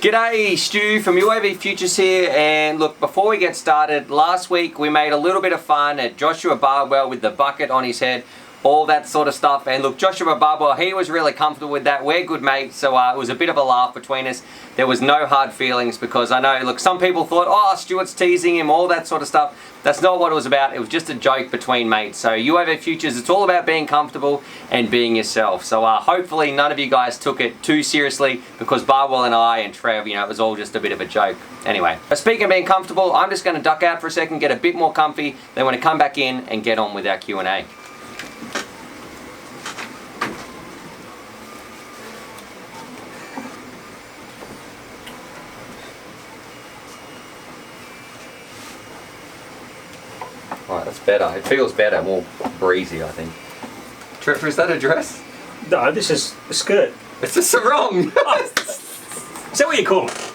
G'day, Stu from UAVfutures here, and look, before we get started, last week we made a little bit of fun at Joshua Barbwell with the bucket on his head, all that sort of stuff, and look, Joshua Barbwell, he was really comfortable with that. We're good mates, so it was a bit of a laugh between us. There was no hard feelings because I know, look, some people thought, oh, Stuart's teasing him, all that sort of stuff. That's not what it was about. It was just a joke between mates. So UAVfutures, it's all about being comfortable and being yourself. So hopefully none of you guys took it too seriously because Barbwell and I and Trev, you know, it was all just a bit of a joke. Anyway, speaking of being comfortable, I'm just going to duck out for a second, get a bit more comfy, then when I come back in and get on with our Q&A. Alright, that's better. It feels better, more breezy, I think. Trevor, is that a dress? No, this is a skirt. It's a sarong! Oh, is that what you call it?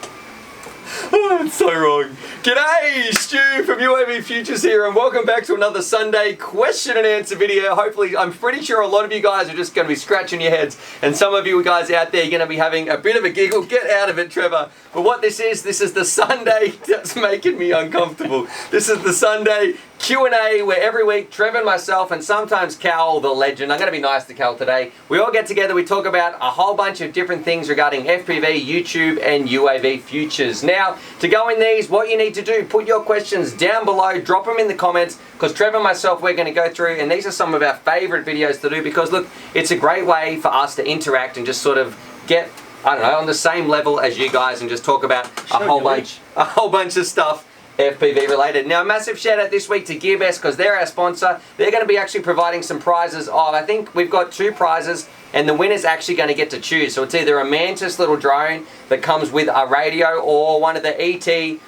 Oh, it's so wrong. G'day, Stu from UAVfutures here, and welcome back to another Sunday question and answer video. Hopefully, I'm pretty sure a lot of you guys are just going to be scratching your heads, and some of you guys out there are going to be having a bit of a giggle. Get out of it, Trevor. But what this is the Sunday that's making me uncomfortable. This is the Sunday Q&A where every week Trevor and myself and sometimes Cal, the legend, I'm going to be nice to Cal today, we all get together, we talk about a whole bunch of different things regarding FPV, YouTube and UAVfutures. Now, to go in these, what you need to do, put your questions down below, drop them in the comments, because Trevor and myself, we're going to go through, and these are some of our favourite videos to do, because look, it's a great way for us to interact and just sort of get, I don't know, on the same level as you guys and just talk about a whole bunch of stuff FPV related. Now, a massive shout out this week to GearBest because they're our sponsor. They're going to be actually providing some prizes of, I think we've got 2 prizes, and the winner's actually going to get to choose. So it's either a Mantis little drone that comes with a radio or one of the ET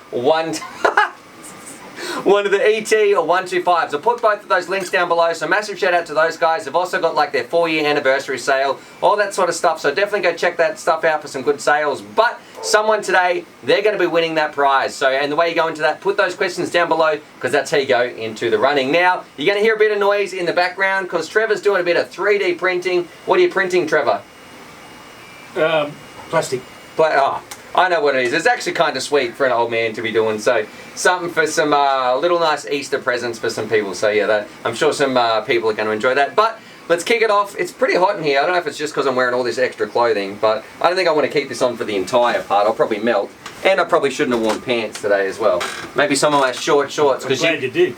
one of the ET or 125s. I'll put both of those links down below, so massive shout out to those guys. They've also got like their 4-year anniversary sale, all that sort of stuff, so definitely go check that stuff out for some good sales. But someone today, they're going to be winning that prize. So, and the way you go into that, put those questions down below, because that's how you go into the running. Now, you're going to hear a bit of noise in the background because Trevor's doing a bit of 3D printing. What are you printing, Trevor? Plastic. Oh, I know what it is. It's actually kind of sweet for an old man to be doing. So, something for some little nice Easter presents for some people. So yeah, I'm sure some people are going to enjoy that. But let's kick it off. It's pretty hot in here. I don't know if it's just because I'm wearing all this extra clothing, but I don't think I want to keep this on for the entire part. I'll probably melt. And I probably shouldn't have worn pants today as well. Maybe some of my short shorts. I'm glad you did.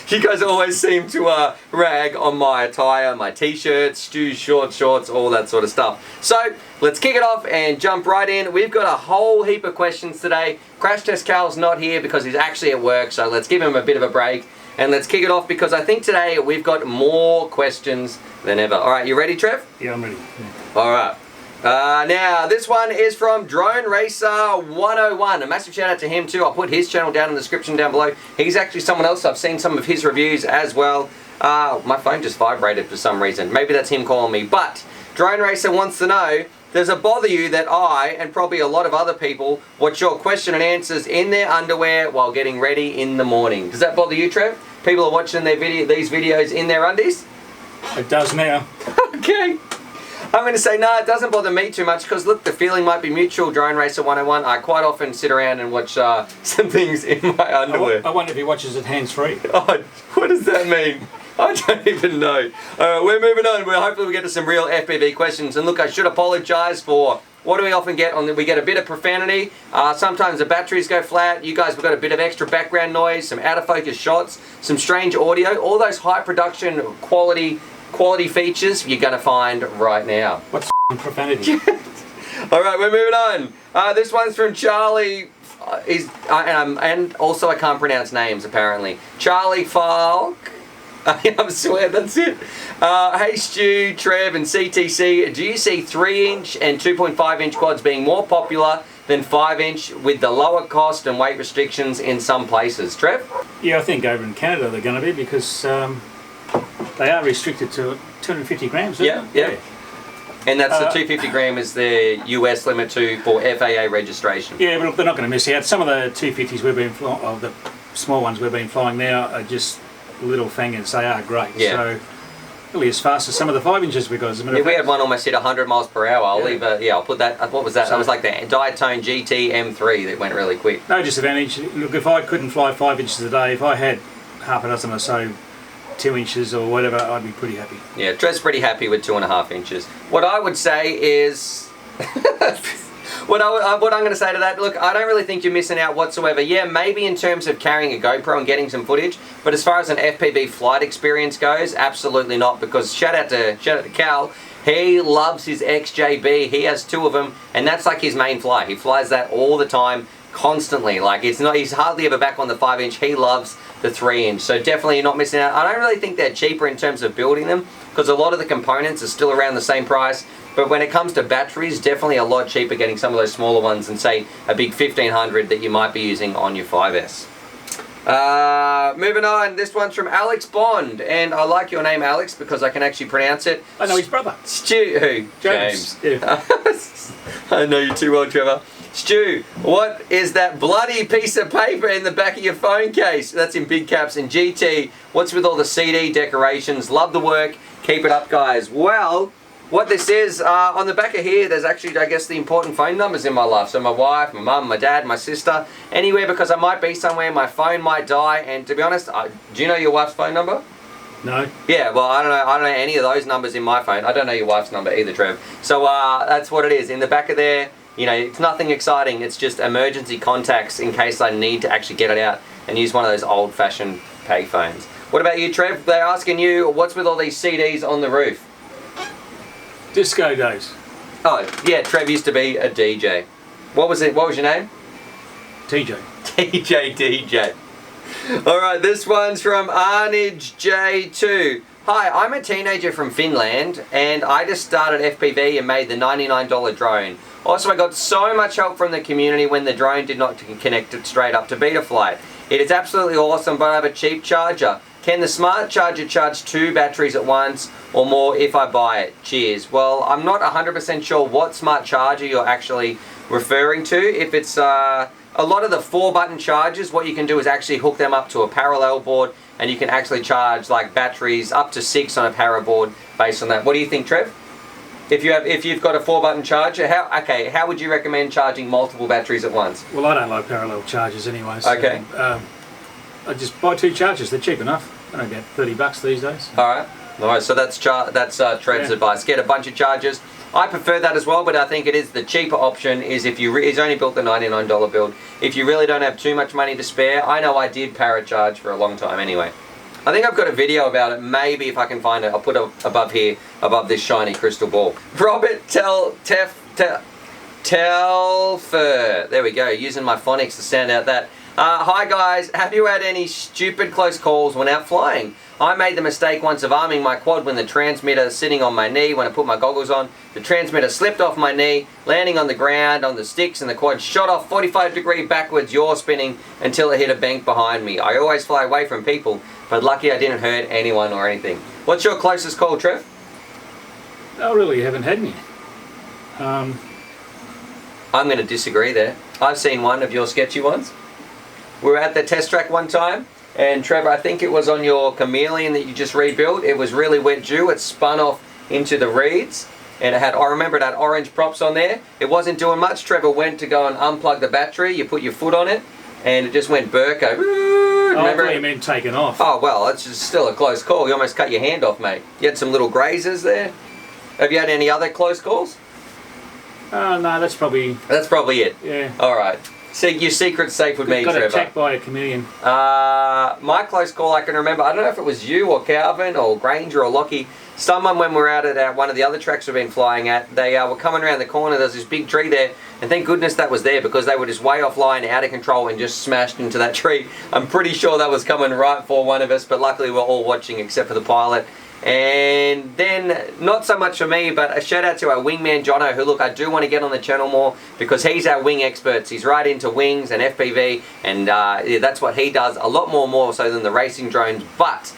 You guys always seem to rag on my attire, my t-shirts, Stu's shorts, all that sort of stuff. So, let's kick it off and jump right in. We've got a whole heap of questions today. Crash Test Cal's not here because he's actually at work, so let's give him a bit of a break. And let's kick it off because I think today we've got more questions than ever. Alright, you ready, Trev? Yeah, I'm ready. Yeah. Alright. Now, this one is from Drone Racer 101. A massive shout out to him too. I'll put his channel down in the description down below. He's actually someone else. I've seen some of his reviews as well. My phone just vibrated for some reason. Maybe that's him calling me. But Drone Racer wants to know, does it bother you that I, and probably a lot of other people, watch your question and answers in their underwear while getting ready in the morning? Does that bother you, Trev? People are watching these videos in their undies? It does now. Okay. I'm going to say, no, it doesn't bother me too much because, look, the feeling might be mutual, Drone Racer 101. I quite often sit around and watch some things in my underwear. I wonder if he watches it hands-free. Oh, what does that mean? I don't even know. Alright, we're moving on. Hopefully we get to some real FPV questions. And look, I should apologise for, what do we often get? We get a bit of profanity. Sometimes the batteries go flat. You guys have got a bit of extra background noise, some out-of-focus shots, some strange audio. All those high production quality features you're going to find right now. What's profanity? Alright, we're moving on. This one's from Charlie. And also I can't pronounce names apparently. Charlie Falk. I swear that's it. Hey Stu, Trev and CTC, do you see 3-inch and 2.5-inch quads being more popular than 5-inch with the lower cost and weight restrictions in some places? Trev? Yeah, I think over in Canada they're going to be because they are restricted to 250 grams, isn't it? Yeah. And that's the 250 gram is the US limit for FAA registration. Yeah, but they're not going to miss out. Some of the 250s we've been flying, the small ones we've been flying now are just little fangers. They are great. Yeah. So really as fast as some of the 5 inches we got. As a matter of we fact. had one almost hit 100 miles per hour. I'll leave I'll put that. What was that? So, that was like the Diatone GT M3 that went really quick. No disadvantage. Look, if I couldn't fly 5 inches a day, if I had half a dozen or so 2 inches or whatever, I'd be pretty happy. Yeah, Trev's pretty happy with 2.5 inches. What I would say is... What I'm going to say to that, look, I don't really think you're missing out whatsoever. Yeah, maybe in terms of carrying a GoPro and getting some footage, but as far as an FPV flight experience goes, absolutely not, because shout out to Cal, he loves his XJB. He has 2 of them, and that's like his main fly. He flies that all the time, constantly. Like, he's hardly ever back on the 5-inch. He loves the 3-inch, so definitely you're not missing out. I don't really think they're cheaper in terms of building them, because a lot of the components are still around the same price. But when it comes to batteries, definitely a lot cheaper getting some of those smaller ones than, say, a big 1500 that you might be using on your 5S. Moving on, this one's from Alex Bond, and I like your name, Alex, because I can actually pronounce it. I know his brother. Stu, James. Yeah. I know you too well, Trevor. Stu, what is that bloody piece of paper in the back of your phone case? That's in big caps. And GT, what's with all the CD decorations? Love the work. Keep it up, guys. Well, what this is, on the back of here, there's actually, I guess, the important phone numbers in my life. So my wife, my mum, my dad, my sister, anywhere, because I might be somewhere, my phone might die. And to be honest, do you know your wife's phone number? No. Yeah, well, I don't know any of those numbers in my phone. I don't know your wife's number either, Trev. So that's what it is. In the back of there, you know, it's nothing exciting. It's just emergency contacts in case I need to actually get it out and use one of those old-fashioned pay phones. What about you, Trev? They're asking you, what's with all these CDs on the roof? Disco days. Oh, yeah, Trev used to be a DJ. What was it? What was your name? TJ. DJ. Alright, this one's from Arnage J2. Hi, I'm a teenager from Finland, and I just started FPV and made the $99 drone. Also, I got so much help from the community when the drone did not connect it straight up to Betaflight. It is absolutely awesome, but I have a cheap charger. Can the smart charger charge 2 batteries at once or more if I buy it? Cheers. Well, I'm not 100% sure what smart charger you're actually referring to. If it's a lot of the 4-button chargers, what you can do is actually hook them up to a parallel board, and you can actually charge like batteries up to 6 on a para board based on that. What do you think, Trev? If you've got a 4-button charger, how would you recommend charging multiple batteries at once? Well, I don't like parallel chargers anyway. So, okay. I just buy 2 chargers. They're cheap enough. I don't get $30 these days. All right. So that's Trev's advice. Get a bunch of chargers. I prefer that as well, but I think it is the cheaper option. Is if you he's only built the $99 build. If you really don't have too much money to spare, I know I did paracharge for a long time anyway. I think I've got a video about it. Maybe if I can find it, I'll put it above here, above this shiny crystal ball. Robert Telfer. There we go. Using my phonics to sound out that. Hi guys, have you had any stupid close calls when out flying? I made the mistake once of arming my quad when the transmitter is sitting on my knee when I put my goggles on. The transmitter slipped off my knee, landing on the ground on the sticks, and the quad shot off 45-degree backwards, yaw spinning until it hit a bank behind me. I always fly away from people, but lucky I didn't hurt anyone or anything. What's your closest call, Trev? I really haven't had any. I'm going to disagree there. I've seen one of your sketchy ones. We were at the test track one time, and Trevor, I think it was on your Chameleon that you just rebuilt. It was really wet dew. It spun off into the reeds, and it had, I remember it had orange props on there. It wasn't doing much. Trevor went to go and unplug the battery. You put your foot on it, and it just went Burko. Remember? I meant taken off. Oh, well, it's just still a close call. You almost cut your hand off, mate. You had some little grazers there. Have you had any other close calls? No, that's probably it. Yeah. All right. See, your secret's safe with me, Trevor. Got attacked by a chameleon. My close call I can remember, I don't know if it was you or Calvin or Granger or Lockie, someone when we were out at one of the other tracks we've been flying at, they were coming around the corner, there's this big tree there, and thank goodness that was there because they were just way offline, out of control, and just smashed into that tree. I'm pretty sure that was coming right for one of us, but luckily we're all watching except for the pilot. And then, not so much for me, but a shout out to our wingman Jono, who, look, I do want to get on the channel more because he's our wing expert. He's right into wings and FPV, and yeah, that's what he does, a lot more so than the racing drones. But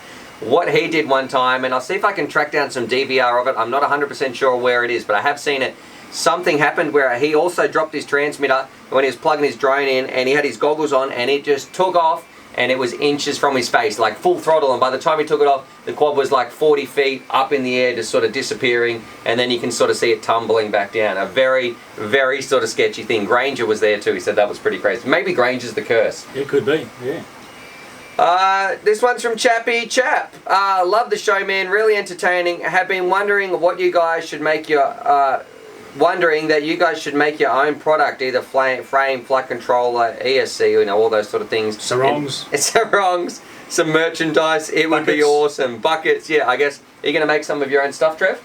what he did one time, and I'll see if I can track down some DVR of it, I'm not 100% sure where it is, but I have seen it. Something happened where he also dropped his transmitter when he was plugging his drone in, and he had his goggles on, and it just took off and it was inches from his face, like full throttle, and by the time he took it off, the quad was like 40 feet up in the air, just sort of disappearing, and then you can sort of see it tumbling back down. A very, very sort of sketchy thing. Granger was there too. He said that was pretty crazy. Maybe Granger's the curse. It could be, yeah. This one's from Chappy Chap. Love the show, man. Really entertaining. Have been wondering what you guys should make your... wondering that you guys should make your own product, either frame, flight controller, ESC, you know, all those sort of things. Sarongs. Sarongs, some merchandise. It would be awesome. Buckets, yeah, I guess. Are you going to make some of your own stuff, Trev?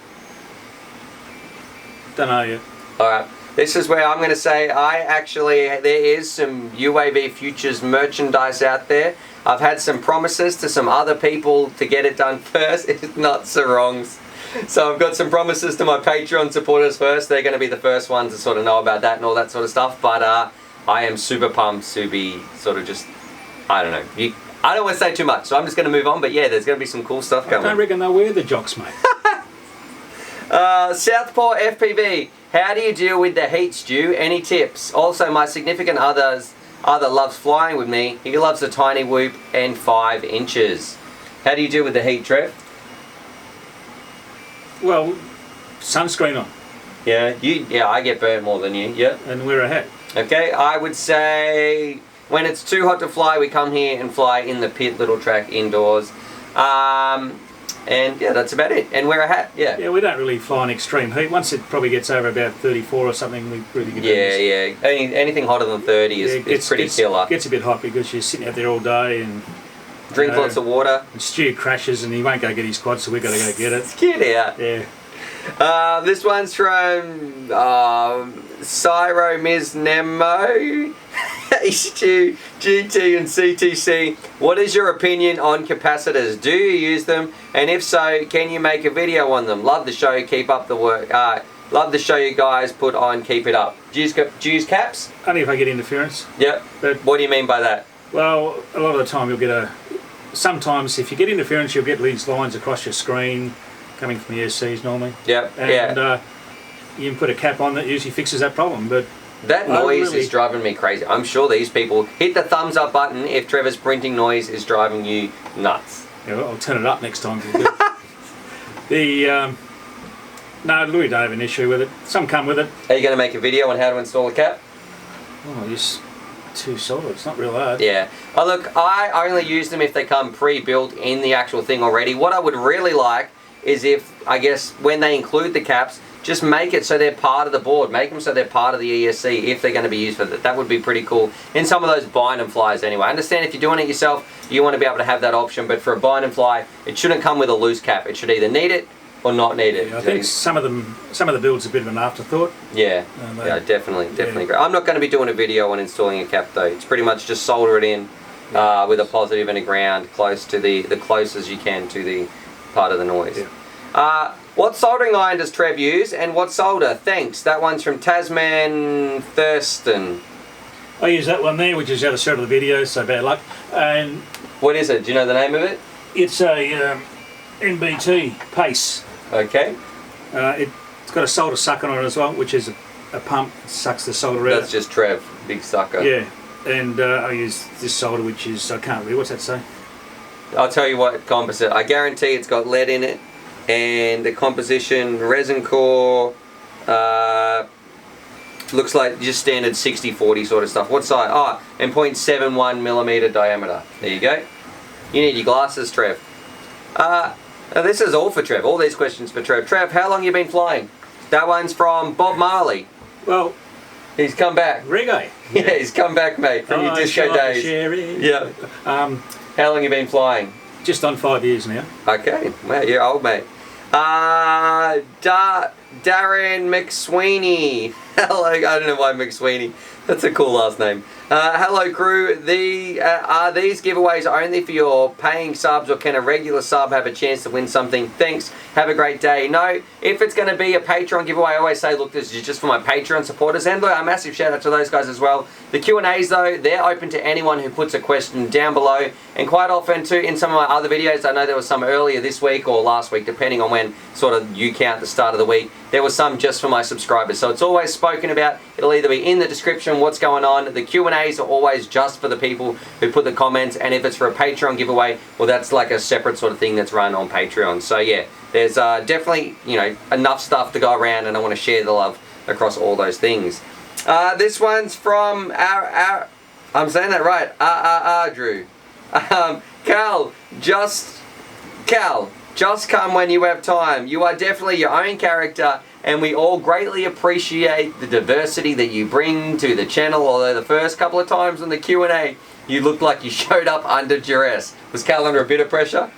Don't know yet. Alright. This is where I'm going to say there is some UAVfutures merchandise out there. I've had some promises to some other people to get it done first. It's not sarongs. So I've got some promises to my Patreon supporters first. They're going to be the first ones to sort of know about that and all that sort of stuff. But I am super pumped to be sort of just, I don't know. I don't want to say too much, so I'm just going to move on. But yeah, there's going to be some cool stuff coming. I don't reckon they'll wear the jocks, mate. Southpaw FPV. How do you deal with the heat, Stu? Any tips? Also, my significant other loves flying with me. He loves a tiny whoop and 5 inches. How do you deal with the heat, Trev? Well, sunscreen on. Yeah, I get burnt more than you, yeah. And wear a hat. Okay, I would say when it's too hot to fly, we come here and fly in the pit little track indoors. And yeah, that's about it. And wear a hat, yeah. Yeah, we don't really fly in extreme heat. Once it probably gets over about 34 or something, we really get Yeah. Anything hotter than 30 is pretty killer. It gets a bit hot because you're sitting out there all day and... Drink lots of water. And Stu crashes and he won't go get his quad, so we've got to go get it. Get out. Yeah. This one's from Cyro Ms. Nemo. Stu, GT and CTC. What is your opinion on capacitors? Do you use them? And if so, can you make a video on them? Love the show. Keep up the work. Love the show you guys put on. Keep it up. Do you use caps? Only if I get interference. Yep. But what do you mean by that? Well, a lot of the time you'll get sometimes if you get interference, you'll get these lines across your screen coming from the ESCs normally. Yep. And you can put a cap on that usually fixes that problem. But that noise is driving me crazy. I'm sure these people hit the thumbs up button if Trevor's printing noise is driving you nuts. Yeah, well, I'll turn it up next time. No, we don't have an issue with it. Some come with it. Are you going to make a video on how to install a cap? Oh, just too solid. It's not real hard. Yeah. Oh, look, I only use them if they come pre-built in the actual thing already. What I would really like is if, I guess, when they include the caps, just make it so they're part of the board. Make them so they're part of the ESC if they're going to be used for that. That would be pretty cool. In some of those bind and flies anyway. I understand if you're doing it yourself, you want to be able to have that option, but for a bind and fly, it shouldn't come with a loose cap. It should either need it or not need it. Yeah, I think some of the builds are a bit of an afterthought. Yeah, yeah, definitely great. I'm not going to be doing a video on installing a cap though. It's pretty much just solder it in with a positive and a ground close to the closest you can to the part of the noise. Yeah. What soldering iron does Trev use and what solder? Thanks. That one's from Tasman Thurston. I use that one there, which is the other side of the video, so bad luck. And what is it? Do you know the name of it? It's a NBT Pace. Okay. It's got a solder sucker on it as well, which is a pump that sucks the solder out. That's just Trev, big sucker. Yeah, and I use this solder, which is, I can't read, what's that say? I'll tell you what, composite. I guarantee it's got lead in it, and the composition, resin core, looks like just standard 60-40 sort of stuff. What size? Oh, and 0.71 millimeter diameter. There you go. You need your glasses, Trev. Now this is all for Trev. All these questions for Trev. Trev, how long you been flying? That one's from Bob Marley. Well, he's come back. Reggae. Yeah, he's come back, mate, from your disco days. Yeah. How long you been flying? Just on 5 years now. Okay, well, you're old, mate. Darren McSweeney. Hello, I don't know why McSweeney. That's a cool last name. Hello crew, are these giveaways only for your paying subs or can a regular sub have a chance to win something? Thanks, have a great day. No, if it's going to be a Patreon giveaway, I always say, look, this is just for my Patreon supporters, and a massive shout out to those guys as well. The Q&As though, they're open to anyone who puts a question down below, and quite often too, in some of my other videos, I know there was some earlier this week or last week, depending on when sort of you count the start of the week, there was some just for my subscribers. So it's always spoken about. It'll either be in the description, what's going on. The Q&As are always just for the people who put the comments, and if it's for a Patreon giveaway, well, that's like a separate sort of thing that's run on Patreon. So yeah, there's definitely, you know, enough stuff to go around, and I want to share the love across all those things. This one's from I'm saying that right, Drew. Cal, just come when you have time. You are definitely your own character, and we all greatly appreciate the diversity that you bring to the channel, although the first couple of times on the Q&A, you looked like you showed up under duress. Was Cal under a bit of pressure?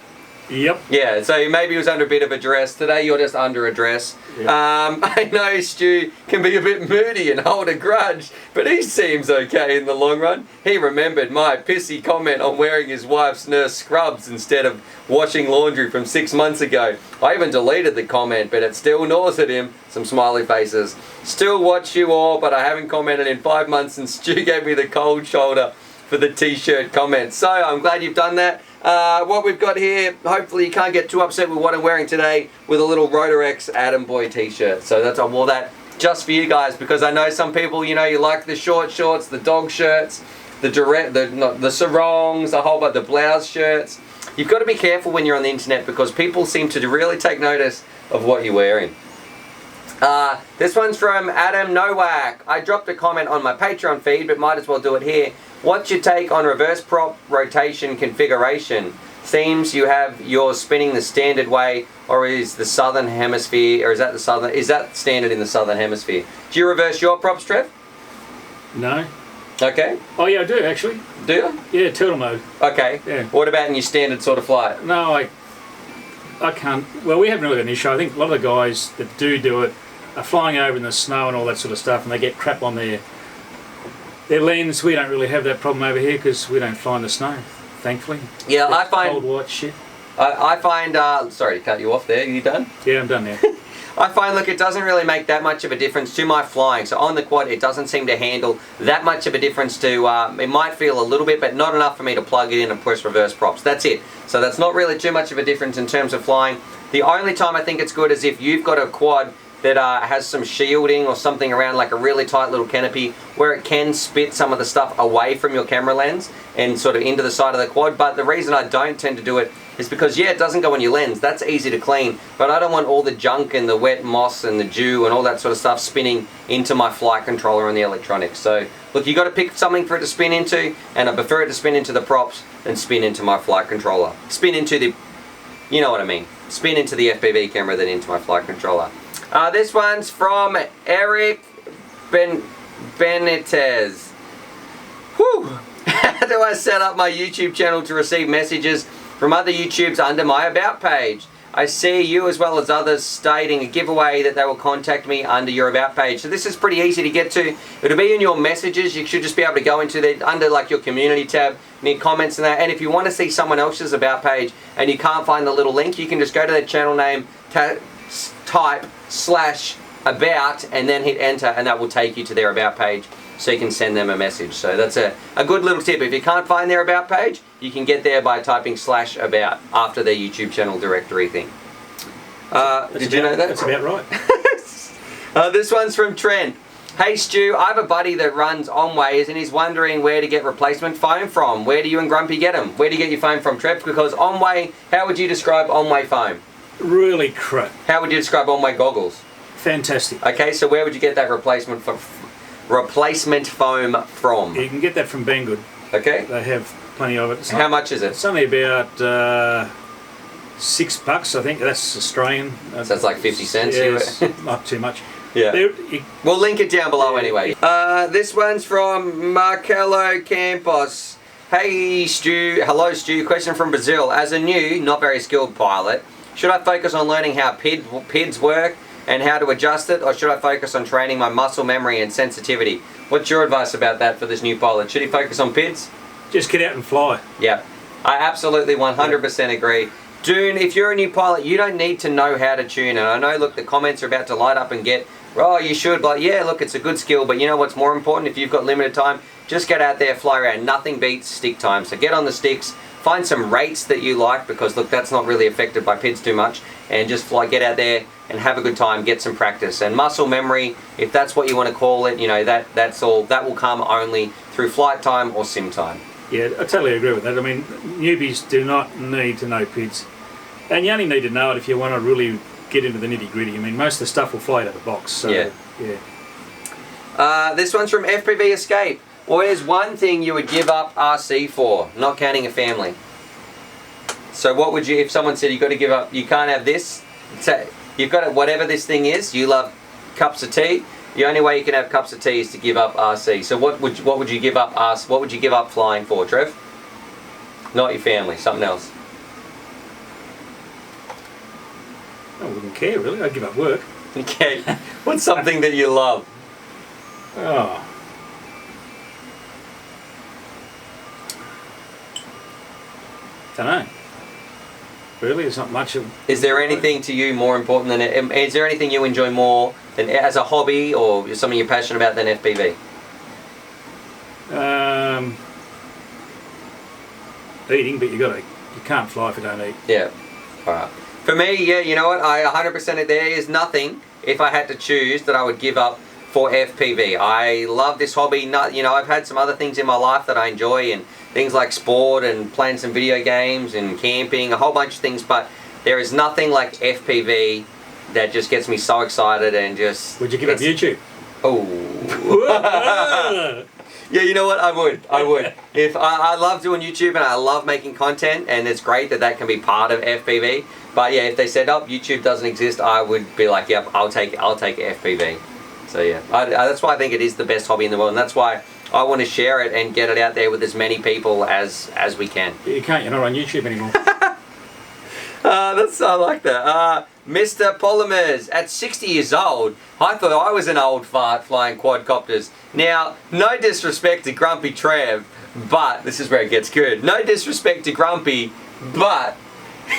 Yep. Yeah, so maybe he was under a bit of a duress. Today you're just under a dress. Yep. I know Stu can be a bit moody and hold a grudge, but he seems okay in the long run. He remembered my pissy comment on wearing his wife's nurse scrubs instead of washing laundry from 6 months ago. I even deleted the comment, but it still gnaws at him. Some smiley faces. Still watch you all, but I haven't commented in 5 months, and Stu gave me the cold shoulder for the t-shirt comment. So I'm glad you've done that. What we've got here, hopefully you can't get too upset with what I'm wearing today, with a little Rotorex Adam Boy t-shirt. So that's, I wore that just for you guys, because I know some people, you know, you like the short shorts, the dog shirts, the sarongs, a whole bunch, the blouse shirts. You've got to be careful when you're on the internet, because people seem to really take notice of what you're wearing. This one's from Adam Nowak. I dropped a comment on my Patreon feed, but might as well do it here. What's your take on reverse prop rotation configuration? Seems you have yours spinning the standard way, or is the southern hemisphere, or is that standard in the southern hemisphere? Do you reverse your props, Trev? No. Okay. Oh yeah, I do actually. Do you? Yeah, turtle mode. Okay. Yeah. What about in your standard sort of flight? No, I can't. Well, we haven't really got an issue. I think a lot of the guys that do it are flying over in the snow and all that sort of stuff, and they get crap on their lens. We don't really have that problem over here because we don't fly in the snow, thankfully. Yeah, I find cold white shit. I find. Sorry to cut you off there. Are you done? Yeah, I'm done now. I find, look, it doesn't really make that much of a difference to my flying. So on the quad, it doesn't seem to handle that much of a difference to, it might feel a little bit, but not enough for me to plug it in and push reverse props. That's it. So that's not really too much of a difference in terms of flying. The only time I think it's good is if you've got a quad that has some shielding or something around, like a really tight little canopy, where it can spit some of the stuff away from your camera lens and sort of into the side of the quad. But the reason I don't tend to do it is because, yeah, it doesn't go on your lens. That's easy to clean, but I don't want all the junk and the wet moss and the dew and all that sort of stuff spinning into my flight controller and the electronics. So look, you got to pick something for it to spin into, and I prefer it to spin into the props than spin into my flight controller. Spin into the, you know what I mean, spin into the FPV camera than into my flight controller. This one's from Eric Benitez. Whew. How do I set up my YouTube channel to receive messages from other YouTubers under my About page? I see you as well as others stating a giveaway that they will contact me under your About page. So this is pretty easy to get to. It'll be in your messages. You should just be able to go into there under like your community tab, near comments and that. And if you want to see someone else's About page and you can't find the little link, you can just go to their channel name, type /about, and then hit enter, and that will take you to their About page, so you can send them a message. So that's a good little tip. If you can't find their About page, you can get there by typing /about after their YouTube channel directory thing. Did you know that? That's about right. This one's from Trent. Hey Stu, I have a buddy that runs Onways and he's wondering where to get replacement foam from. Where do you and Grumpy get them? Where do you get your foam from, Trev? Because Onway, how would you describe Onway foam? Really crap. How would you describe Onway goggles? Fantastic. Okay, so where would you get that replacement foam from? You can get that from Banggood. Okay. They have plenty of it. How much is it? It's only about $6, I think. That's Australian. So that's like 50 cents. Yes, not too much. Yeah. We'll link it down below anyway. This one's from Marcelo Campos. Hey Stu, hello Stu, question from Brazil. As a new, not very skilled pilot, should I focus on learning how PIDs work and how to adjust it, or should I focus on training my muscle memory and sensitivity? What's your advice about that for this new pilot? Should he focus on PIDs? Just get out and fly. Yeah, I absolutely 100% agree. Dude, if you're a new pilot, you don't need to know how to tune. And I know, look, the comments are about to light up and get, oh, you should, but yeah, look, it's a good skill, but you know what's more important? If you've got limited time, just get out there, fly around. Nothing beats stick time. So get on the sticks, find some rates that you like, because look, that's not really affected by PIDs too much, and just fly, get out there, and have a good time, get some practice. And muscle memory, if that's what you want to call it, you know, that's all, that will come only through flight time or sim time. Yeah, I totally agree with that. I mean, newbies do not need to know PIDs. And you only need to know it if you want to really get into the nitty-gritty. I mean, most of the stuff will fly out of the box. So, yeah. This one's from FPV Escape. What is one thing you would give up RC for, not counting a family? So what would you, if someone said you've got to give up, you can't have this, so you've got to, whatever this thing is, you love cups of tea, the only way you can have cups of tea is to give up RC. So what would you give up what would you give up flying for, Trev? Not your family, something else. I wouldn't care really, I'd give up work. Okay. What's something that you love? Oh. Don't know. Really, it's not much of... Is there anything to you more important than... Is there anything you enjoy more than as a hobby or something you're passionate about than FPV? Eating, but you can't fly if you don't eat. Yeah. Alright. For me, yeah, you know what? I 100% there is nothing, if I had to choose, that I would give up for FPV. I love this hobby. You know, I've had some other things in my life that I enjoy, and things like sport and playing some video games and camping, a whole bunch of things, but there is nothing like FPV that just gets me so excited and just... Would you give up YouTube? Oh. Yeah, you know what? I would. If I love doing YouTube and I love making content, and it's great that can be part of FPV. But yeah, if they said, "Oh, YouTube doesn't exist," I would be like, "Yep, I'll take FPV." So yeah, that's why I think it is the best hobby in the world, and that's why I want to share it and get it out there with as many people as we can. You can't. You're not on YouTube anymore. I like that. Mr. Polymers, at 60 years old, I thought I was an old fart flying quadcopters. Now, no disrespect to Grumpy Trev, but this is where it gets good. No disrespect to Grumpy, but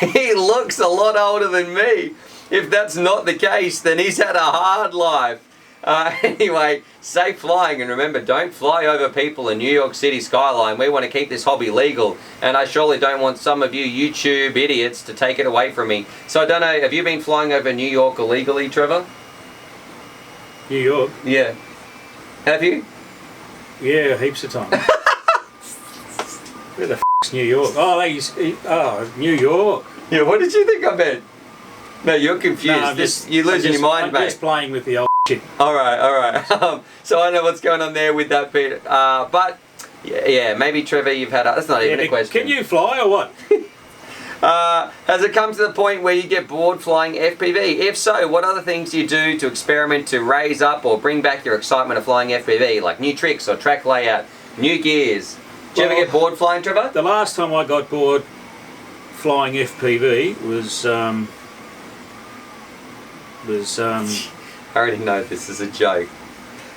he looks a lot older than me. If that's not the case, then he's had a hard life. Anyway, safe flying, and remember, don't fly over people in New York City skyline. We want to keep this hobby legal, and I surely don't want some of you YouTube idiots to take it away from me. So I don't know, have you been flying over New York illegally, Trevor? New York? Yeah. Have you? Yeah, heaps of time. Where the f***'s New York? Oh, New York. Yeah, what did you think I meant? No, you're confused. No, you're losing your mind, mate. I'm just playing with the old shit. Alright. So I know what's going on there with that bit. But, yeah, maybe Trevor, you've had... That's not even a question. Can you fly or what? Has it come to the point where you get bored flying FPV? If so, what other things do you do to experiment to raise up or bring back your excitement of flying FPV? Like new tricks or track layout, new gears. Do you ever get bored flying, Trevor? The last time I got bored flying FPV was I already know this is a joke.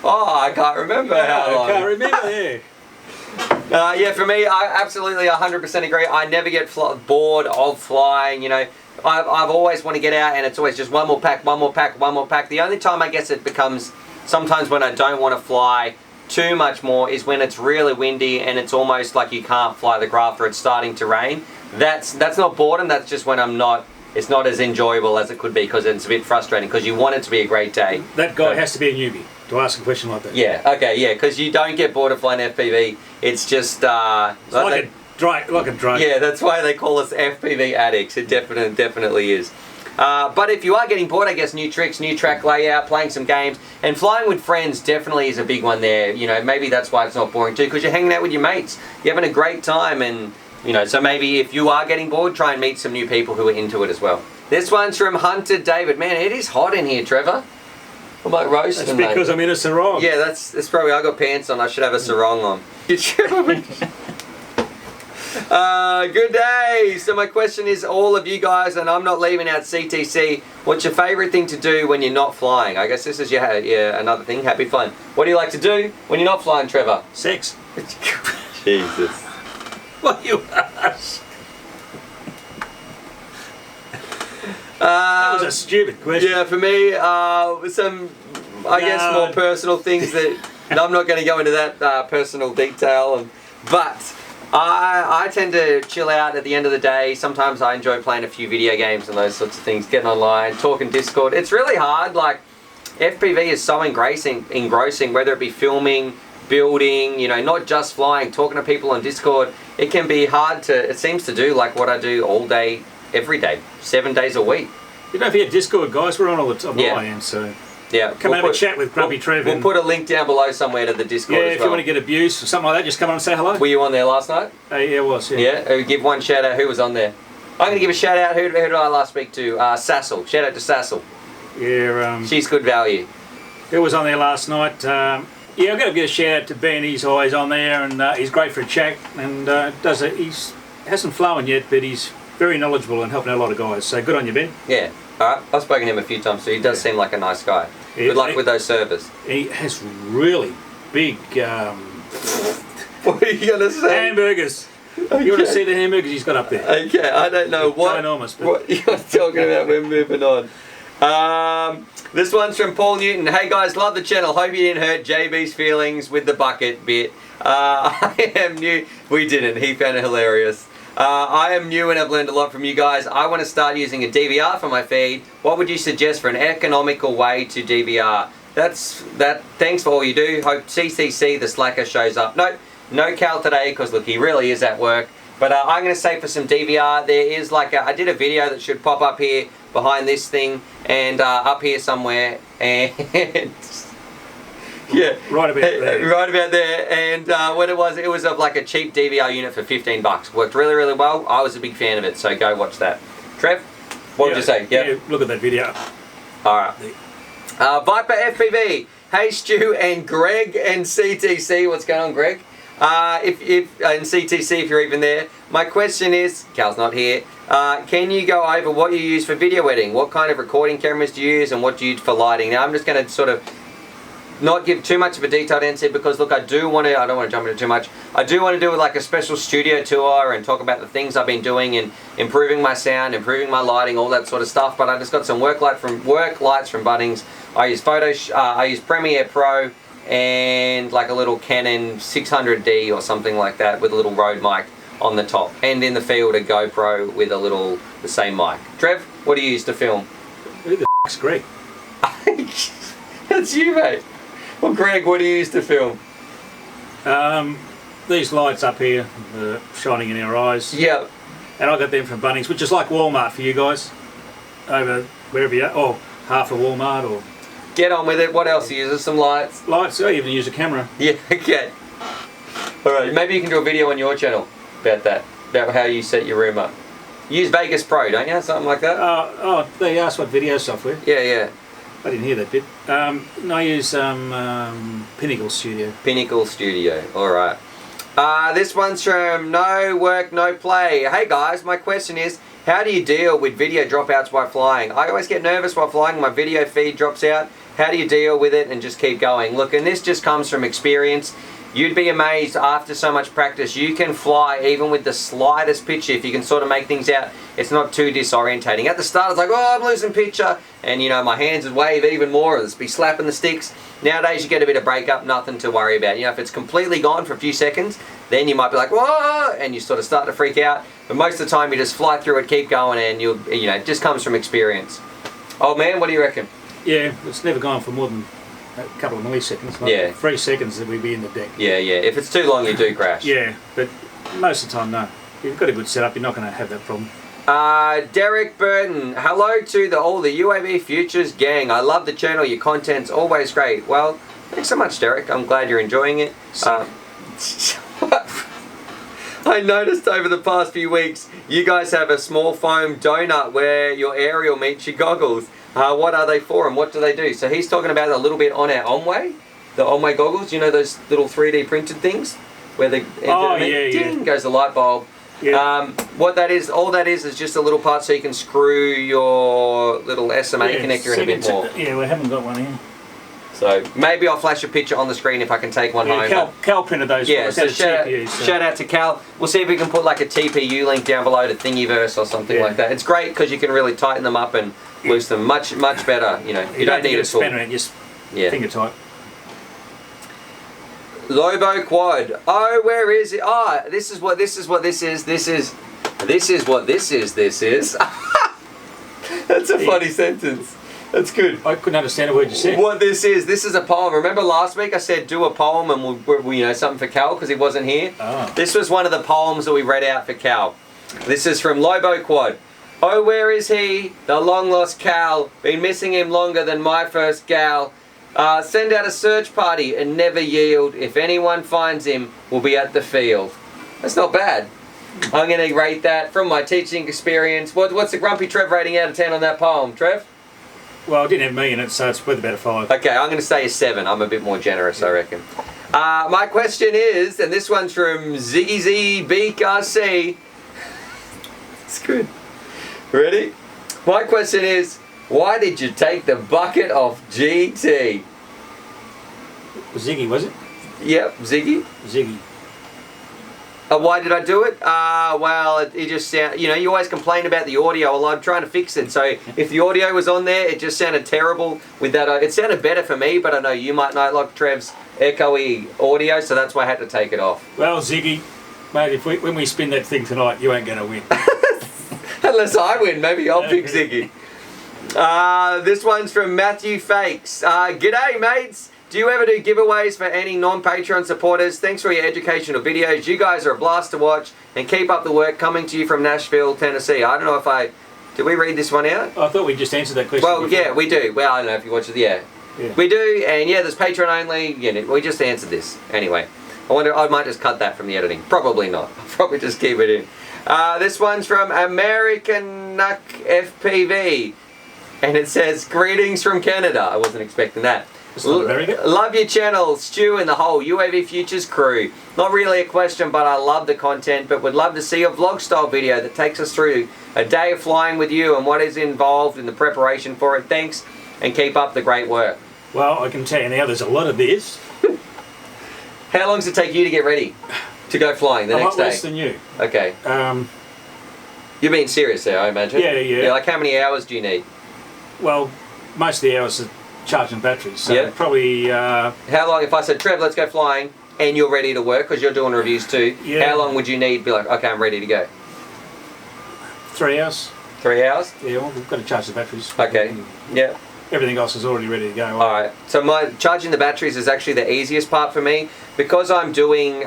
Oh, I can't remember how long. I can't remember, yeah. Yeah, for me, I absolutely 100% agree. I never get bored of flying, you know. I've always want to get out, and it's always just one more pack. The only time I guess it becomes sometimes when I don't want to fly too much more is when it's really windy and it's almost like you can't fly the craft or it's starting to rain. That's not boredom, that's just when it's not as enjoyable as it could be, because it's a bit frustrating because you want it to be a great day. That guy has to be a newbie to ask a question like that. Yeah, okay, yeah, because you don't get bored of flying FPV. It's just... it's like a drug. Yeah, that's why they call us FPV addicts. It definitely is. But if you are getting bored, I guess new tricks, new track layout, playing some games, and flying with friends definitely is a big one there. You know, maybe that's why it's not boring too, because you're hanging out with your mates. You're having a great time, and... You know, so maybe if you are getting bored, try and meet some new people who are into it as well. This one's from Hunter David. Man, it is hot in here, Trevor. I'm like roasting, That's because I'm in a sarong. Yeah, that's probably... I got pants on. I should have a sarong on. Good day. So my question is, all of you guys, and I'm not leaving out CTC, what's your favourite thing to do when you're not flying? I guess this is another thing. Happy fun. What do you like to do when you're not flying, Trevor? Sex. Jesus. What you ask? That was a stupid question. Yeah, for me, some, I guess, more personal things that I'm not going to go into that personal detail. But I tend to chill out at the end of the day. Sometimes I enjoy playing a few video games and those sorts of things, getting online, talking Discord. It's really hard, like FPV is so engrossing, whether it be filming, building, you know, not just flying, talking to people on Discord. It can be hard to, it seems to do like what I do all day, every day, 7 days a week. You don't forget Discord, guys. We're on all the time. Yeah. I am, so yeah. come have a chat with Grumpy Trev. We'll put a link down below somewhere to the Discord as well. If you want to get abuse or something like that, just come on and say hello. Were you on there last night? Yeah, I was. Yeah. Give one shout out. Who was on there? I'm going to give a shout out. Who did I last speak to? Sassel. Shout out to Sassel. Yeah. She's good value. Who was on there last night? Yeah, I've got to give a shout out to Ben. He's always on there, and he's great for a chat. And he's hasn't flown yet, but he's very knowledgeable and helping out a lot of guys. So good on you, Ben. Yeah. All right. I've spoken to him a few times, so he does seem like a nice guy. Good luck with those servers. He has really big What are you going to say? hamburgers. Okay. You want to see the hamburgers he's got up there? Okay, I don't know Enormous, what you're talking about. We're moving on. This one's from Paul Newton. Hey guys, love the channel. Hope you didn't hurt JB's feelings with the bucket bit. I am new. We didn't. He found it hilarious. I am new and I've learned a lot from you guys. I want to start using a DVR for my feed. What would you suggest for an economical way to DVR? Thanks for all you do. Hope CCC the slacker shows up. No Cal today because look, he really is at work. But I'm going to say for some DVR, there is like I did a video that should pop up here behind this thing and up here somewhere and yeah, right about there. Right about there. And what it was of like a cheap DVR unit for $15. Worked really, really well. I was a big fan of it, so go watch that. Trev, what would you say? Yep. Yeah, look at that video. All right. Viper FPV. Hey Stu and Greg and CTC. What's going on, Greg? If and CTC, if you're even there. My question is, Cal's not here. Can you go over what you use for video editing? What kind of recording cameras do you use, and what do you use for lighting? Now, I'm just going to sort of not give too much of a detailed answer because look, I don't want to jump into too much. I do want to do like a special studio tour and talk about the things I've been doing and improving my sound, improving my lighting, all that sort of stuff. But I just got some work lights from Bunnings. I use Premiere Pro and like a little Canon 600D or something like that with a little Rode mic on the top, and in the field a GoPro with the same mic. Trev, what do you use to film? Who the f***'s Greg? That's you, mate. Well, Greg, what do you use to film? These lights up here, shining in our eyes. Yeah. And I got them from Bunnings, which is like Walmart for you guys. Over wherever you are, or half a Walmart, or... Get on with it. What else do you use? Some lights? Lights, I even use a camera. Yeah, okay. Alright, maybe you can do a video on your channel about that. About how you set your room up. You use Vegas Pro, don't you? Something like that? They asked what video software. Yeah. I didn't hear that bit. No, I use Pinnacle Studio. Pinnacle Studio, alright. This one's from No Work, No Play. Hey guys, my question is, how do you deal with video dropouts while flying? I always get nervous while flying, my video feed drops out. How do you deal with it and just keep going? Look, and this just comes from experience. You'd be amazed after so much practice. You can fly even with the slightest picture if you can sort of make things out. It's not too disorientating. At the start, it's like, oh, I'm losing picture. And, you know, my hands would wave even more. Or be slapping the sticks. Nowadays, you get a bit of breakup, nothing to worry about. You know, if it's completely gone for a few seconds, then you might be like, whoa, and you sort of start to freak out. But most of the time, you just fly through it, keep going, and it just comes from experience. Oh, man, what do you reckon? Yeah, it's never gone for more than a couple of milliseconds. Like 3 seconds that we'd be in the deck. Yeah. If it's too long, you do crash. Yeah, but most of the time, no. If you've got a good setup, you're not going to have that problem. Derrick Burton, hello to all the UAVfutures gang. I love the channel. Your content's always great. Well, thanks so much, Derrick. I'm glad you're enjoying it. I noticed over the past few weeks, you guys have a small foam donut where your aerial meets your goggles. What are they for and what do they do? So he's talking about it a little bit on our Omway, the Omway goggles. You know those little 3D printed things where the ding goes the light bulb. Yeah. What that is, all that is just a little part so you can screw your little SMA connector in a bit more. Yeah, we haven't got one here. So maybe I'll flash a picture on the screen if I can take one home. Cal printed those. Yeah, so shout out to Cal. We'll see if we can put like a TPU link down below to Thingiverse or something like that. It's great because you can really tighten them up and loose them much better. You know, you don't need a tool. Spanner, just finger tight. Lobo quad. Oh, where is it? Oh, this is what this is. This is what this is. That's a funny sentence. That's good. I couldn't understand a word you said. What this is a poem. Remember last week I said do a poem and we'll something for Cal because he wasn't here? Oh. This was one of the poems that we read out for Cal. This is from Lobo Quad. Oh, where is he? The long lost Cal. Been missing him longer than my first gal. Send out a search party and never yield. If anyone finds him, we'll be at the field. That's not bad. I'm going to rate that from my teaching experience. What's the Grumpy Trev rating out of 10 on that poem, Trev? Well, it didn't have me in it, so it's worth about a 5. Okay, I'm going to say a 7. I'm a bit more generous, I reckon. My question is, and this one's from Ziggy Z BRC. It's good. Ready? My question is, why did you take the bucket off GT? Ziggy, was it? Yep, Ziggy. Ziggy. Why did I do it? Well, it just sound. You always complain about the audio. Well, I'm trying to fix it. So if the audio was on there, it just sounded terrible. With that, it sounded better for me, but I know you might not like Trev's echoey audio, so that's why I had to take it off. Well, Ziggy, mate, when we spin that thing tonight, you ain't going to win. Unless I win, maybe I'll pick Ziggy. This one's from Matthew Fakes. G'day, mates. Do you ever do giveaways for any non-Patreon supporters? Thanks for your educational videos. You guys are a blast to watch, and keep up the work. Coming to you from Nashville, Tennessee. I don't know if did we read this one out? I thought we just answered that question. Well, before. Yeah, we do. Well, I don't know if you watch it. Yeah. We do, and yeah, there's Patreon only. We just answered this anyway. I might just cut that from the editing. Probably not. I'll probably just keep it in. This one's from American Knock FPV, and it says greetings from Canada. I wasn't expecting that. Love your channel, Stu and the whole UAVfutures crew. Not really a question, but I love the content, but would love to see a vlog style video that takes us through a day of flying with you and what is involved in the preparation for it. Thanks, and keep up the great work. Well, I can tell you now, there's a lot of this. How long does it take you to get ready to go flying the next day? A lot less than you. Okay. You're being serious there, I imagine. Yeah. Like how many hours do you need? Well, most of the hours are charging batteries, so probably... How long, if I said, Trev, let's go flying, and you're ready to work, because you're doing reviews too, how long would you need to be like, okay, I'm ready to go? 3 hours. 3 hours? Yeah, well, we've got to charge the batteries. Okay, yeah. Everything else is already ready to go. Alright, so charging the batteries is actually the easiest part for me, because I'm doing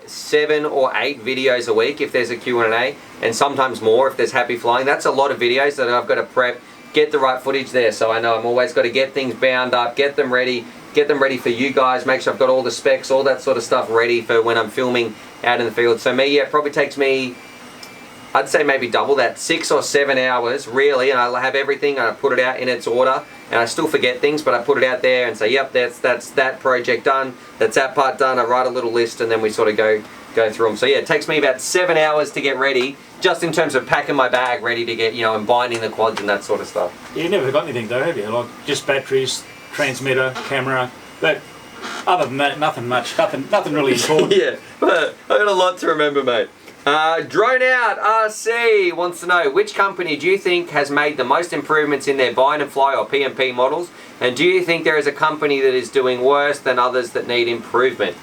7 or 8 videos a week if there's a Q&A, and sometimes more if there's happy flying. That's a lot of videos that I've got to prep, get the right footage there, so I know I'm always got to get things bound up, get them ready for you guys, make sure I've got all the specs, all that sort of stuff ready for when I'm filming out in the field. So it probably takes me, I'd say maybe double that, 6 or 7 hours really, and I'll have everything and I put it out in its order, and I still forget things, but I put it out there and say, yep, that's that project done, that's that part done. I write a little list and then we sort of go through them. So yeah, it takes me about 7 hours to get ready, just in terms of packing my bag ready to get, and binding the quads and that sort of stuff. You never got anything though, have you? Like just batteries, transmitter, camera, but other than that, nothing much, nothing really important. Yeah, but I got a lot to remember, mate. Drone Out RC wants to know, which company do you think has made the most improvements in their bind and fly or PMP models, and do you think there is a company that is doing worse than others that need improvement?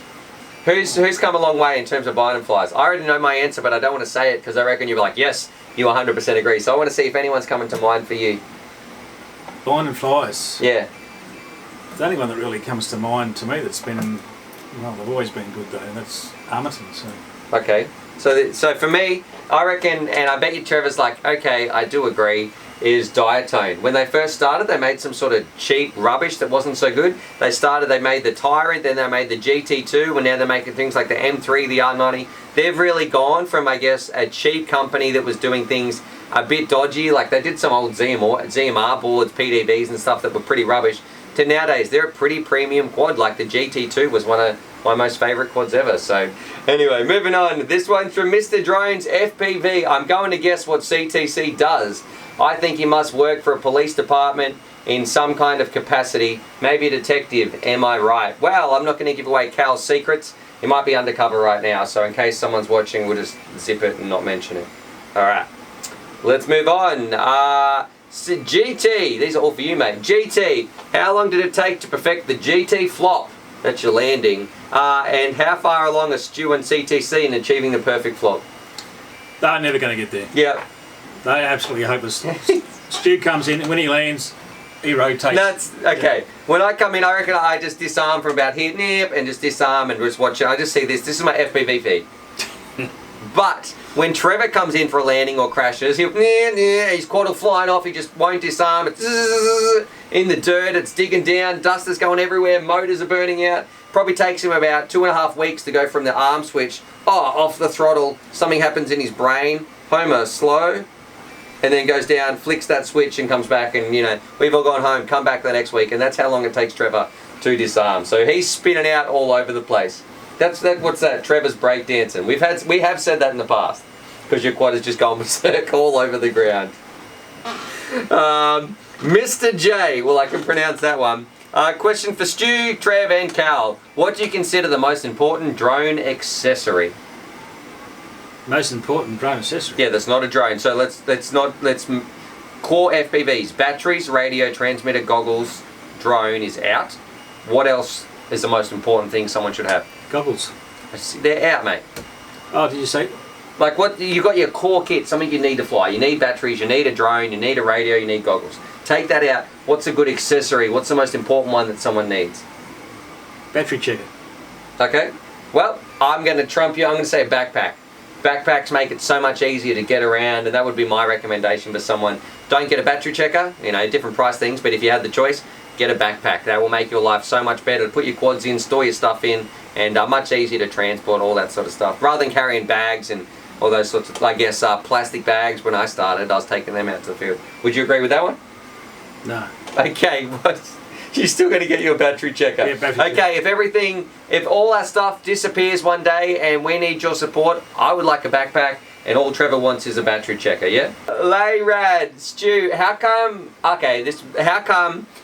Who's come a long way in terms of bind and flies? I already know my answer, but I don't want to say it because I reckon you'll be like, yes, you 100% agree. So I want to see if anyone's coming to mind for you. Bind and flies? Yeah. The only one that really comes to mind to me that's been, well, they've always been good though, and that's Armiton. So. Okay. So for me, I reckon, and I bet you Trevor's like, okay, I do agree, is Diatone. When they first started, they made some sort of cheap rubbish that wasn't so good. They made the Tyrant, then they made the GT2, and now they're making things like the M3, the R90. They've really gone from, I guess, a cheap company that was doing things a bit dodgy, like they did some old ZMR boards, PDBs and stuff that were pretty rubbish, to nowadays they're a pretty premium quad. Like the GT2 was one of my most favourite quads ever. So anyway, moving on. This one's from Mr. Drones FPV. I'm going to guess what CTC does. I think he must work for a police department in some kind of capacity, maybe a detective. Am I right? Well, I'm not going to give away Cal's secrets. He might be undercover right now, so in case someone's watching, we'll just zip it and not mention it. Alright, let's move on. GT, these are all for you, mate. GT, how long did it take to perfect the GT flop? That's your landing. And how far along are Stu and CTC in achieving the perfect flop? They're never going to get there. Yep. They're absolutely hopeless. Stu comes in, and when he lands, he rotates. That's okay. Yeah. When I come in, I reckon I just disarm from about here, nip, and just disarm and just watch it. I just see this. This is my FPV feed. But when Trevor comes in for a landing or crashes, his quad will flying off. He just won't disarm. It's in the dirt. It's digging down. Dust is going everywhere. Motors are burning out. Probably takes him about 2.5 weeks to go from the arm switch, off the throttle. Something happens in his brain. Homer, slow. And then goes down, flicks that switch and comes back, and we've all gone home, come back the next week, and that's how long it takes Trevor to disarm. So he's spinning out all over the place. What's that? Trevor's breakdancing. We have said that in the past, because your quad is just going berserk all over the ground. Mr. J, well, I can pronounce that one. Question for Stu, Trev, and Cal. What do you consider the most important drone accessory? Most important drone accessory? Yeah, that's not a drone. So let's core FPVs, batteries, radio, transmitter, goggles, drone is out. What else is the most important thing someone should have? Goggles. They're out, mate. Oh, did you say? Like what, you got your core kit, something you need to fly. You need batteries, you need a drone, you need a radio, you need goggles. Take that out. What's a good accessory? What's the most important one that someone needs? Battery checker. Okay. Well, I'm going to trump you. I'm going to say a backpack. Backpacks make it so much easier to get around, and that would be my recommendation for someone. Don't get a battery checker, different price things, but if you had the choice, get a backpack. That will make your life so much better to put your quads in, store your stuff in, and much easier to transport, all that sort of stuff. Rather than carrying bags and all those sorts of, plastic bags. When I started, I was taking them out to the field. Would you agree with that one? No. Okay, you're still going to get your battery checker. Yeah, battery checker. If all that stuff disappears one day and we need your support, I would like a backpack, and all Trevor wants is a battery checker, yeah? Layrad, Stu, how come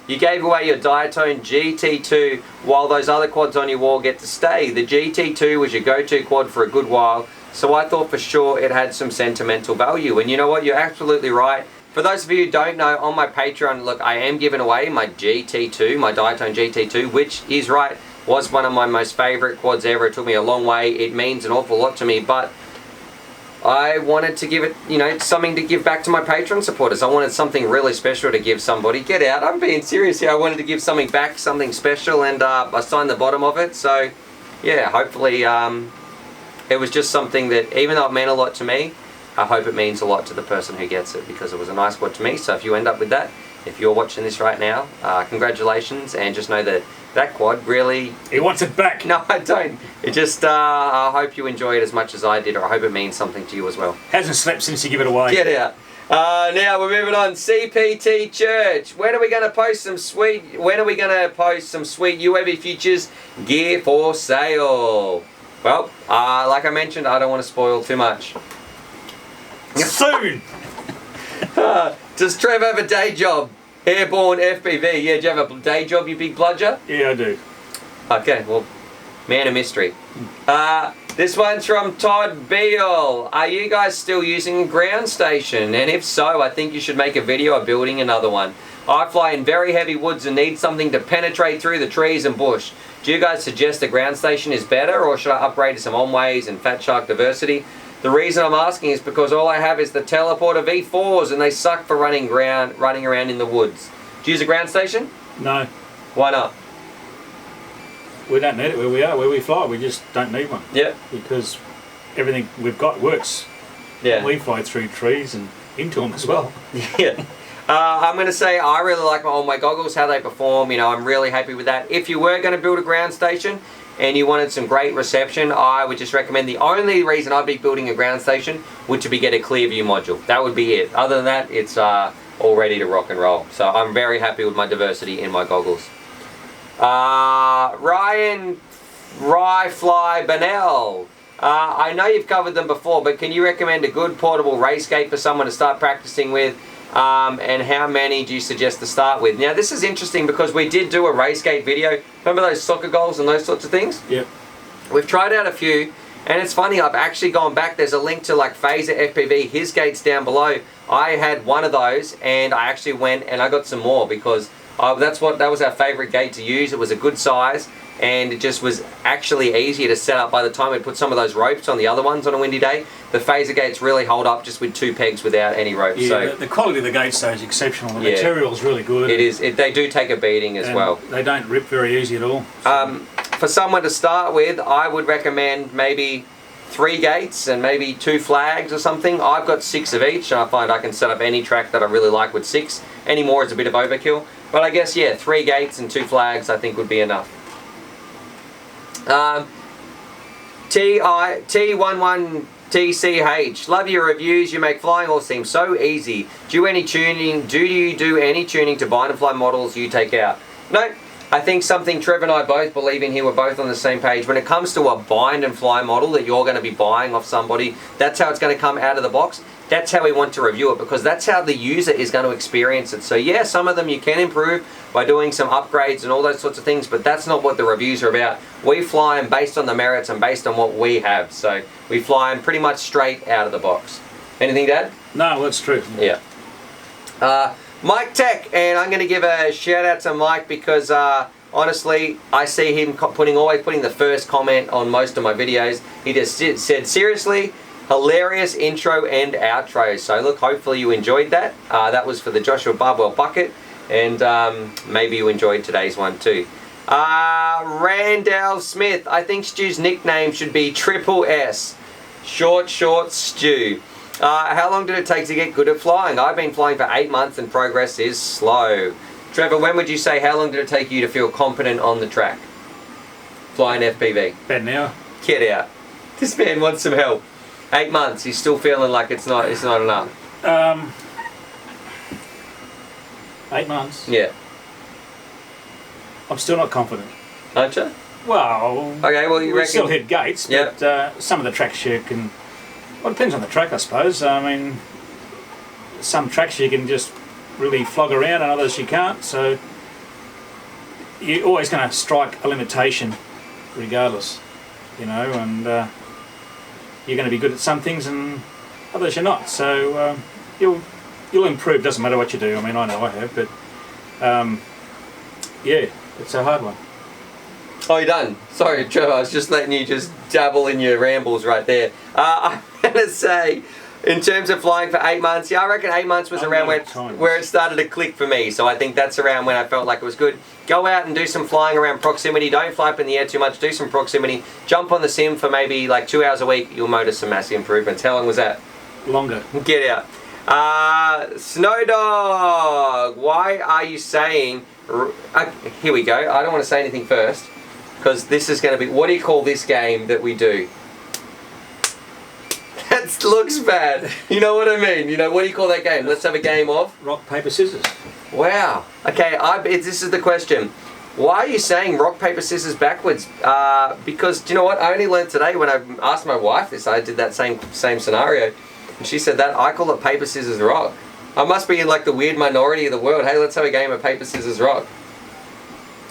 you gave away your Diatone GT2 while those other quads on your wall get to stay? The GT2 was your go-to quad for a good while, so I thought for sure it had some sentimental value. And you know what? You're absolutely right. For those of you who don't know, on my Patreon, look, I am giving away my GT2, my Diatone GT2, which is right, was one of my most favourite quads ever. It took me a long way. It means an awful lot to me, but I wanted to give it, something to give back to my Patreon supporters. I wanted something really special to give somebody. Get out, I'm being serious here. I wanted to give something back, something special, and I signed the bottom of it. So, yeah, hopefully it was just something that, even though it meant a lot to me, I hope it means a lot to the person who gets it, because it was a nice quad to me. So if you end up with that, if you're watching this right now, congratulations, and just know that that quad really... He wants it back. No, I don't. It just, I hope you enjoy it as much as I did, or I hope it means something to you as well. Hasn't slept since you give it away. Get out. Now we're moving on. CPT Church. When are we going to post some sweet UAVfutures gear for sale? Well, like I mentioned, I don't want to spoil too much. Soon! Does Trev have a day job? Airborne FPV. Yeah, do you have a day job, you big bludger? Yeah, I do. Okay, well, man of mystery. This one's from Todd Beal. Are you guys still using a ground station? And if so, I think you should make a video of building another one. I fly in very heavy woods and need something to penetrate through the trees and bush. Do you guys suggest the ground station is better, or should I upgrade to some on-ways and Fat Shark diversity? The reason I'm asking is because all I have is the Teleporter V4s, and they suck for running around in the woods. Do you use a ground station? No. Why not? We don't need it where we are, where we fly. We just don't need one. Yeah. Because everything we've got works. Yeah. We fly through trees and into them as well. Yeah. I'm going to say I really like all my goggles, how they perform. I'm really happy with that. If you were going to build a ground station and you wanted some great reception, I would just recommend, the only reason I'd be building a ground station would to be get a clear view module. That would be it. Other than that, it's all ready to rock and roll. So I'm very happy with my diversity in my goggles. Ryan Ryfly Bennell. I know you've covered them before, but can you recommend a good portable race gate for someone to start practicing with? And how many do you suggest to start with? Now, this is interesting because we did do a race gate video. Remember those soccer goals and those sorts of things? Yep. We've tried out a few, and it's funny, I've actually gone back. There's a link to Phaser FPV, his gate's down below. I had one of those, and I actually went and I got some more because That was our favourite gate to use. It was a good size, and it just was actually easier to set up. By the time we put some of those ropes on the other ones on a windy day, the phaser gates really hold up just with 2 pegs without any ropes. Yeah, so the quality of the gates though is exceptional. The material is really good. It is. They do take a beating as well. They don't rip very easy at all. So. For someone to start with, I would recommend maybe 3 gates and maybe 2 flags or something. I've got 6 of each, and I find I can set up any track that I really like with 6. Any more is a bit of overkill. But I guess, yeah, 3 gates and 2 flags I think would be enough. T11TCH, love your reviews. You make flying all seem so easy. Do you do any tuning to bind and fly models you take out? No. I think something Trevor and I both believe in here, we're both on the same page. When it comes to a bind and fly model that you're going to be buying off somebody, that's how it's going to come out of the box. That's how we want to review it, because that's how the user is going to experience it. So yeah, some of them you can improve by doing some upgrades and all those sorts of things, but that's not what the reviews are about. We fly them based on the merits and based on what we have. So we fly them pretty much straight out of the box. Anything to add? No, that's true. Yeah. Mike Tech, and I'm going to give a shout out to Mike because honestly, I see him always putting the first comment on most of my videos. He just said, seriously, hilarious intro and outro. So look, hopefully you enjoyed that. That was for the Joshua Barbwell bucket, and maybe you enjoyed today's one too. Randall Smith, I think Stu's nickname should be Triple S. Short Stu. How long did it take to get good at flying? I've been flying for 8 months and progress is slow. Trevor, when would you say, how long did it take you to feel competent on the track? Flying FPV. About an hour. Get out. This man wants some help. 8 months, he's still feeling like it's not enough. 8 months? Yeah. I'm still not confident. Aren't you? Well, okay, well you reckon... still hit gates, but some of the tracks you can... Well, it depends on the track, I suppose. I mean, some tracks you can just really flog around and others you can't, so you're always going to strike a limitation regardless, you know, and you're going to be good at some things and others you're not, so you'll improve, doesn't matter what you do. I mean, I know I have, but yeah, it's a hard one. Oh, you're done. Sorry, Trevor, I was just letting you just dabble in your rambles right there. I'm going to say, in terms of flying for 8 months, yeah, I reckon 8 months was around where it started to click for me. So I think that's around when I felt like it was good. Go out and do some flying around proximity. Don't fly up in the air too much. Do some proximity. Jump on the sim for maybe like 2 hours a week. You'll notice some massive improvements. How long was that? Longer. Get out. Snow Dog, why are you saying... here we go. I don't want to say anything first, because this is going to be... What do you call this game that we do? That looks bad. You know what I mean? You know, what do you call that game? Let's have a game of... Rock, paper, scissors. Wow. Okay, this is the question. Why are you saying rock, paper, scissors backwards? Because, do you know what? I only learned today when I asked my wife this. I did that same scenario. And she said that I call it paper, scissors, rock. I must be in like the weird minority of the world. Hey, let's have a game of paper, scissors, rock.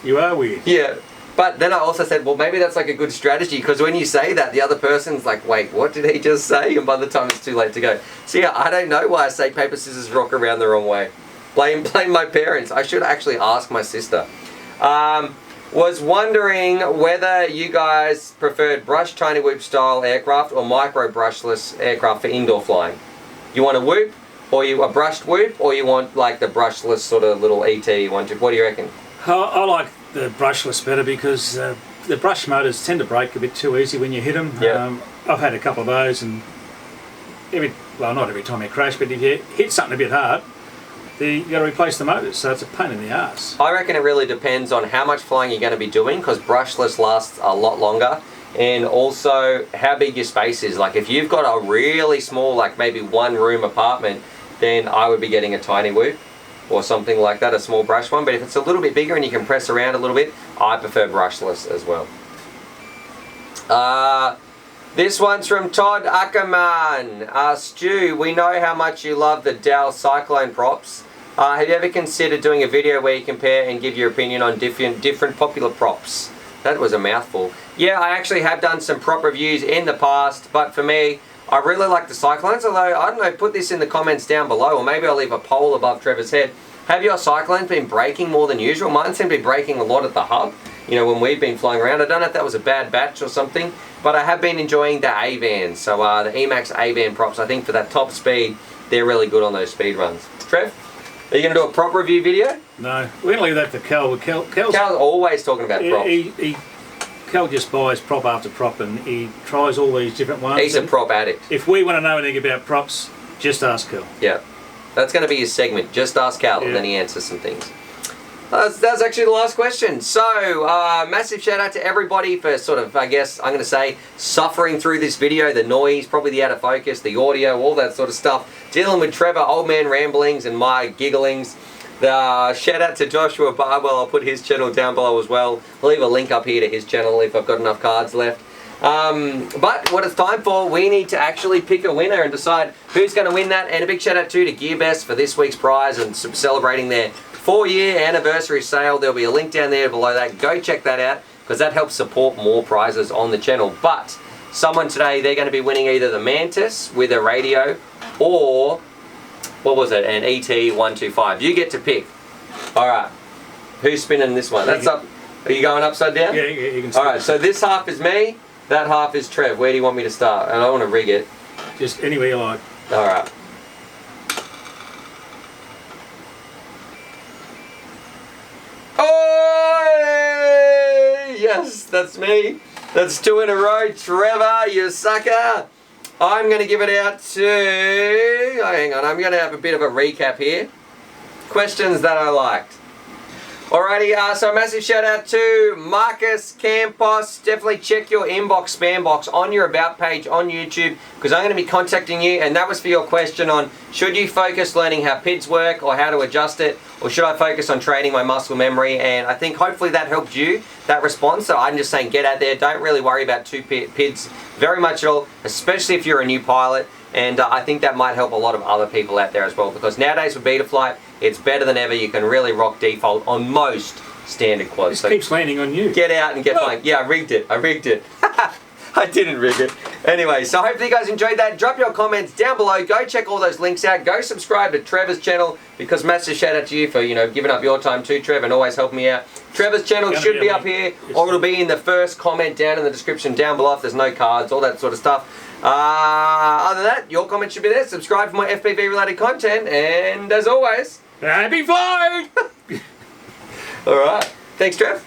You are weird. Yeah. But then I also said, well, maybe that's like a good strategy, because when you say that, the other person's like, wait, what did he just say? And by the time it's too late to go. So yeah, I don't know why I say paper, scissors, rock around the wrong way. Blame my parents. I should actually ask my sister. Was wondering whether you guys preferred brush tiny whoop style aircraft or micro brushless aircraft for indoor flying. You want a whoop, or you a brushed whoop, or you want like the brushless sort of little ET one? What do you reckon? I like the brushless better, because the brush motors tend to break a bit too easy when you hit them. Yeah. I've had a couple of those, and not every time you crash, but if you hit something a bit hard, you got to replace the motors, so it's a pain in the ass. I reckon it really depends on how much flying you're going to be doing, because brushless lasts a lot longer, and also how big your space is. Like if you've got a really small, like maybe 1 room apartment, then I would be getting a tiny whoop or something like that, a small brush one. But if it's a little bit bigger and you can press around a little bit, I prefer brushless as well. This one's from Todd Ackerman. Stu, we know how much you love the Dell Cyclone props. Have you ever considered doing a video where you compare and give your opinion on different popular props? That was a mouthful. Yeah, I actually have done some prop reviews in the past, but for me, I really like the Cyclones, although, I don't know, put this in the comments down below, or maybe I'll leave a poll above Trevor's head. Have your Cyclones been breaking more than usual? Mine seem to be breaking a lot at the hub. You know, when we've been flying around. I don't know if that was a bad batch or something, but I have been enjoying the A-Vans. So the Emax A-Van props, I think for that top speed, they're really good on those speed runs. Trev, are you going to do a prop review video? No, we're going to leave that for Cal. Cal's always talking about props. Cal just buys prop after prop and he tries all these different ones. He's a prop addict. If we want to know anything about props, just ask Cal. Yeah, that's going to be his segment. Just ask Cal, and then he answers some things. That's actually the last question. So, massive shout out to everybody for sort of, I guess, I'm going to say, suffering through this video. The noise, probably the out of focus, the audio, all that sort of stuff. Dealing with Trevor, old man ramblings, and my gigglings. Shout out to Joshua Barwell. I'll put his channel down below as well. I'll leave a link up here to his channel if I've got enough cards left. But what it's time for, we need to actually pick a winner and decide who's going to win that. And a big shout out to GearBest for this week's prize and celebrating their 4-year anniversary sale. There'll be a link down there below that. Go check that out because that helps support more prizes on the channel. But someone today, they're going to be winning either the Mantis with a radio or, what was it, an ET125. You get to pick. Alright, who's spinning this one? That's up. Are you going upside down? Yeah, you can spin. Alright, so this half is me, that half is Trev. Where do you want me to start? And I want to rig it. Just anywhere you like. Alright. Oh, yes, that's me. That's 2 in a row. Trevor, you sucker. I'm going to give it out to... Oh, hang on, I'm going to have a bit of a recap here. Questions that I liked. Alrighty, so massive shout out to Marcus Campos. Definitely check your inbox, spam box on your about page on YouTube because I'm going to be contacting you, and that was for your question on should you focus learning how PIDs work or how to adjust it, or should I focus on training my muscle memory? And I think hopefully that helped you, that response. So I'm just saying get out there, don't really worry about PIDs very much at all, especially if you're a new pilot. And I think that might help a lot of other people out there as well, because nowadays with Betaflight, it's better than ever. You can really rock default on most standard quads. It keeps landing on you. Get out and get flying. Yeah, I rigged it. I didn't rig it. Anyway, so hopefully you guys enjoyed that. Drop your comments down below. Go check all those links out. Go subscribe to Trevor's channel, because massive shout out to you for, you know, giving up your time too, Trevor, and always helping me out. Trevor's channel should be up here, or it'll be in the first comment down in the description down below if there's no cards, all that sort of stuff. Other than that, your comment should be there. Subscribe for more FPV related content, and as always, happy flying! Alright, thanks Trev.